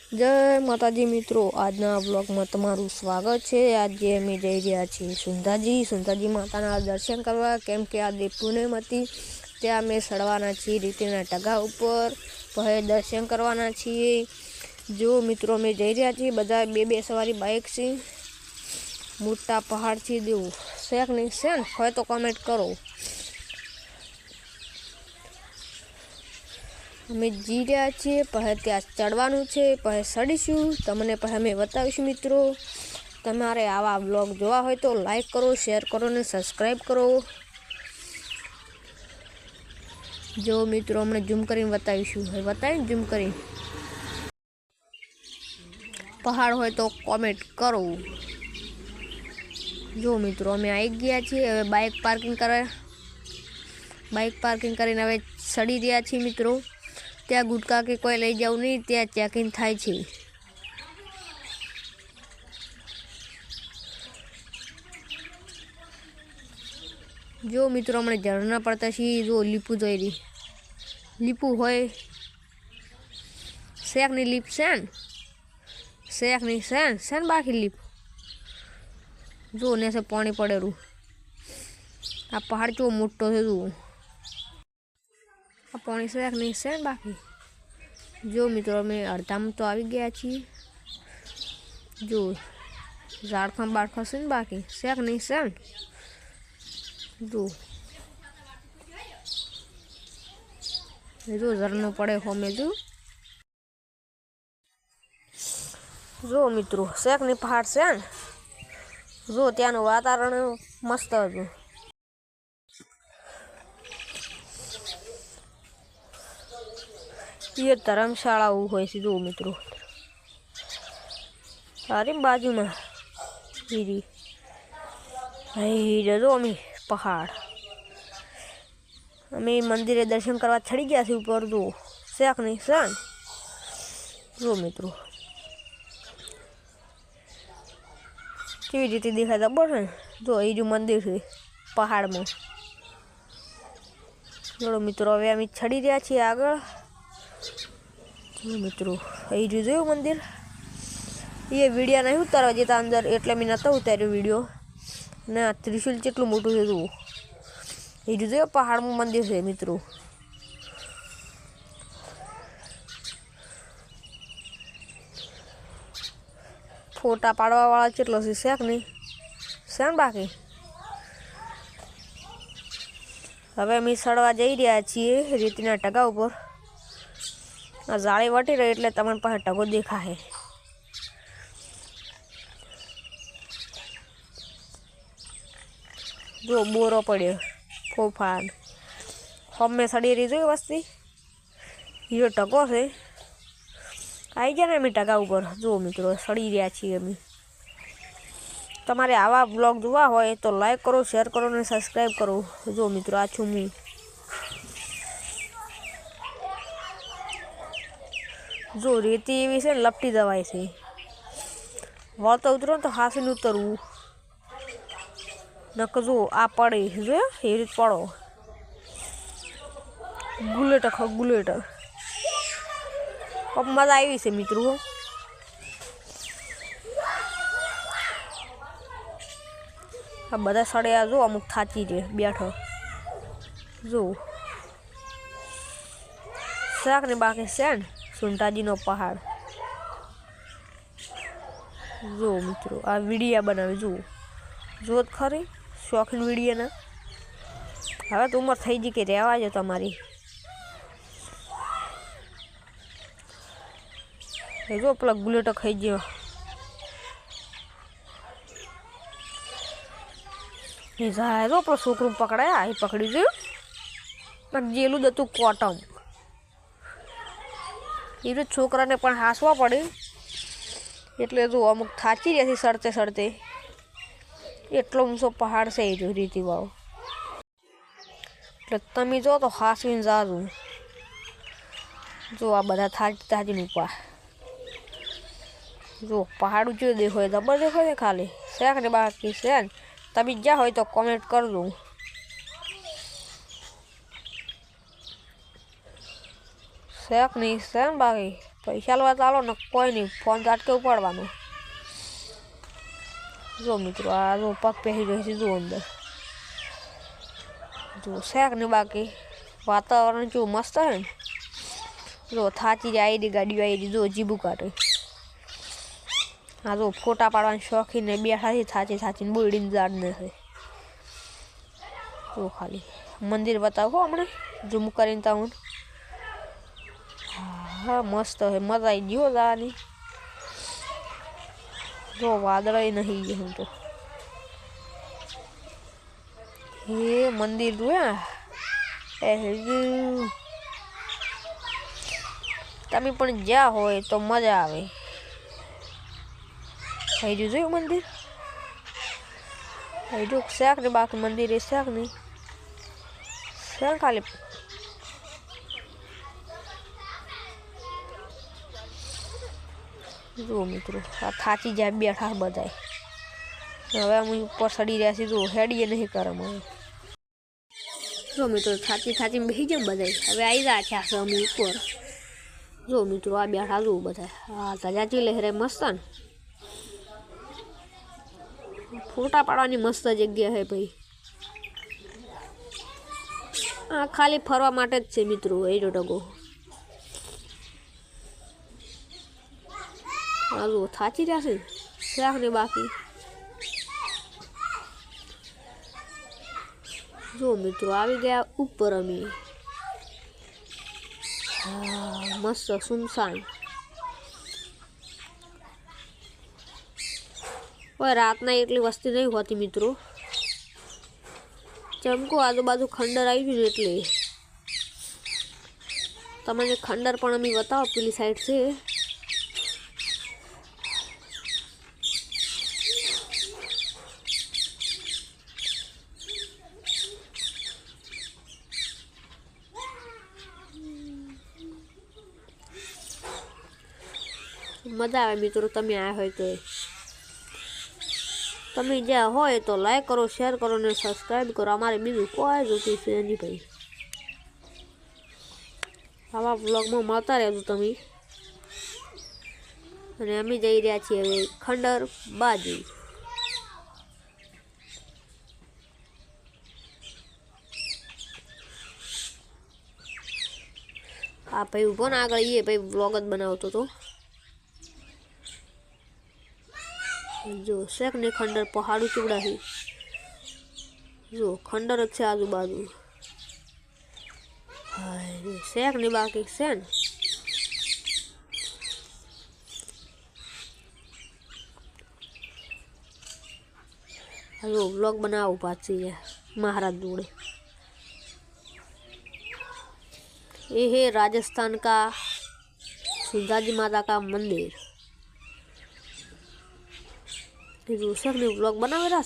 जय माताजी मित्रों, आजना ब्लॉग में तमारू स्वागत है। आज अमे जई रह्या छीए सुंधाजी माता दर्शन करवा, केम के आज पूनम हती। त्यां अमे सड़वाना छीए रीतिना टगा उपर, पहे दर्शन करवाना छीए। जो मित्रों अमे जई रह्या छीए, बधा बे सवारी बाइक छे। मोटा पहाड़ थी देव शेक नहीं से होय तो कमेंट करो। अमे जी रह्या छीए, पहे त्यां चढ़वानुं छे, पहे चढ़ीशुं, तमने पहे अमे बतावीशुं। मित्रों तमारे आवा ब्लॉग जोवा होय तो लाइक करो, शेर करो ने सब्सक्राइब करो। जो मित्रों हमने जूम करीने बतावीशुं, बतावी जूम करीने। पहाड़ होय तो कमेंट करो। जो मित्रों अमे आई गया छीए, हवे बाइक पार्किंग करीने हवे चढ़ी रह्या छीए। मित्रों त्या गुटका के कोई लई जाव नहीं, त्या चेकिंग थाय छे। जो मित्रों हमने झरना पड़ता छे, जो लीपू जोई रही लीपू होय शेक नहीं लीप सेन शेक नहीं सेन बाकी लीप जो ने से पानी पड़े रू। आ पहाड़ चो मोटो है, जो आ पानी शेक नहीं सेन बाकी। जो मित्रों में अर्धा में तो आ गया छे। जो झाड़खा बाड़खा से बाकी शेक नहीं सेन। जो झरनो पड़े होमे जो मित्रों शेक नहीं पहाड़ से जो त्यानु वातावरण मस्त है। ये धर्मशाला होय छे। जो मित्रों अरे बाजू में जो अमी पहाड़ अमे मंदिर दर्शन करवा चढ़ी गया छे ऊपर। जो शेक नहीं सन। जो मित्रों केवी रीते देखाय खबर है। जो ये जो मंदिर है पहाड़ में। चलो मित्रों हवे अमे चढ़ी रह्या छीए आगळ। जो मित्रों ये जो मंदिर, ये वीडियो नहीं उतारवा देता अंदर, एटले मैं नतो उतार्यो वीडियो। ना त्रिशूल केटलुं मोटुं छे। जो ये जो पहाड़ में मंदिर है मित्रों। फोटा पाड़वा वाला केटलो छे शेक नहीं सेन बाकी। हवे अमे सड़वा जई रह्या छीए रीतना टगा उपर। आ जाળી वटी रही एटले तमने पासे टगो देखाय। जो बोरो पड़्यो फोफान हमें सड़ी रही जो वस्ती ये टको से आई गया ने अमे टगा ऊपर। जो मित्रों सड़ी रह्या छीए अमे। तमारे आवा ब्लॉग जोवा होय तो लाइक करो, शेर करो ने सब्सक्राइब करो। जो मित्रों आ छुं मैं। जो रेती एवी छे लपटी जवाय छे। वळता उतरो तो हासीने उतरवू नक। जो आ पड़े जो ये रीत पड़ो गुलेट गुलेट। अब मजा आई से मित्रों। अब बधा सड़िया जो अमुक थाची रे बैठो। जो शाक ने बाकी सेन सुंटाजी नो पहाड़। जो मित्रों आ वीडियो बनावे जो खरी शौकीन वीडियो ना। हवे तो उमर थई जी के रेवा जो तमारी। जो पेला बुलेट खाई गयो। जो पेलो छोकरो पकड़ाया ये पकड़ी जो जेलू दतु कोटम। ये छोकरा ने पण हासवा पड़े एटले जो अमुक थाची रही थी सड़ते सड़ते। एटलो ऊंचो पहाड़ से जो रीति वाव એટલે તમે જો તો હાસવીને જાજુ। जो आ बधा थाची थाची ऊपा जो पहाड़ ऊंचो देखो जबर देखो ने खाली शेक ने बाकी सेन। तभी जा हो तो कमेंट कर दो। शेक नहीं सेन बाकी पैसा लवा चालो न कोई नहीं फोन चाटके उपाड़वानो। जो मित्रों आ जो पग पहरी रही थी जो अंदर जो शेक ने बाकी वातावरण जो मस्त है जो थाची आई री गाड़ी आई री जो जीबू काटे हाँ जो फोटा पाड़वा शौकीन ने बैठा थी थाची थाची बोड़ी जाड़ने से तो खाली मंदिर बताओ हमने जूम करीन ताऊन हाँ मस्त है मजा आई गई जानी जो वादळ ही नहीं है हम तो ये मंदिर जो है तभी पण ज्या होय तो मजा आवे है जो मंदिर है जो शाक ने बाकी मंदिर है शाक नहीं शाक खाली जो मित्रों आ थाची जाए बैठा बधाए हवे हम ऊपर सड़ी रहा जो हेडिए नहीं करे मैं जो मित्रों थाची थाची में बेही जम बधाए हवे आई जा छे हम ऊपर जो मित्रों आ बैठा जो बधाए आ तजाची लहरे मस्त न फोटा पाड़वानी मस्त जग्या है भाई आ खाली फरवा माटे ज छे मित्रों ए जो टगो आलू थाची रहा से शाक ने बाकी जो मित्रों आ गया ऊपर अमी मस्त सुनसान और रात ना एटली वस्ती नहीं होती मित्रों चमको आजूबाजू खंडर आई गયું એટલે તમને खंडर पण अमी बताओ पेली साइड से मजा आवे मित्रों तमे आया होय तो तमे ज्या होय तो लाइक करो शेयर करो ने सब्सक्राइब करो अमारे बीजू कोई जोती छे नहीं भाई आवा व्लॉग में मळता रहेजो तमे अने अमे जई रह्या छीए हवे खंडर बाजू आ भाई उभो ना आगळ ये भाई व्लॉग ज बनावतो तो जो शेक ने खंडर पहाड़ू चुड़ा है जो खंडर अच्छे आजू बाजू शेक ने बाकी सेन हेलो व्लॉग बनाओ पाची है महाराज जोड़े ये है राजस्थान का सुंदाजी माता का मंदिर जो शेक ने व्लॉग बनावे रहा